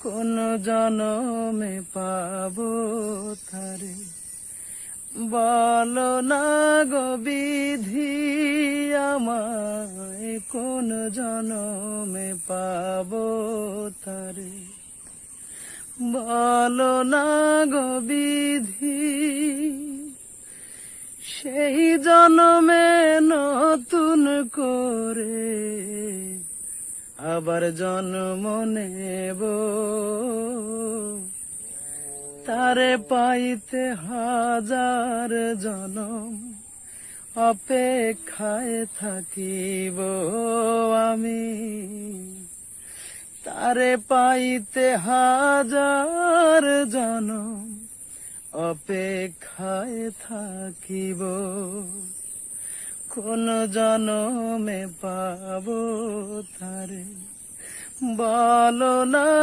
কোন জনমে পাবো তারে। বলো না গো বিধি আমায়, কোন জনমে পাবো তারে। বলো না গো বিধি, সেই জনমে নতুন করে আবার জন্ম নেব। তারে পাইতে হাজার জনম অপেক্ষায় থাকিব আমি। তারে পাইতে হাজার জনম অপেক্ষায় থাকিব। কোন জনমে পাবো তারে, বলো না।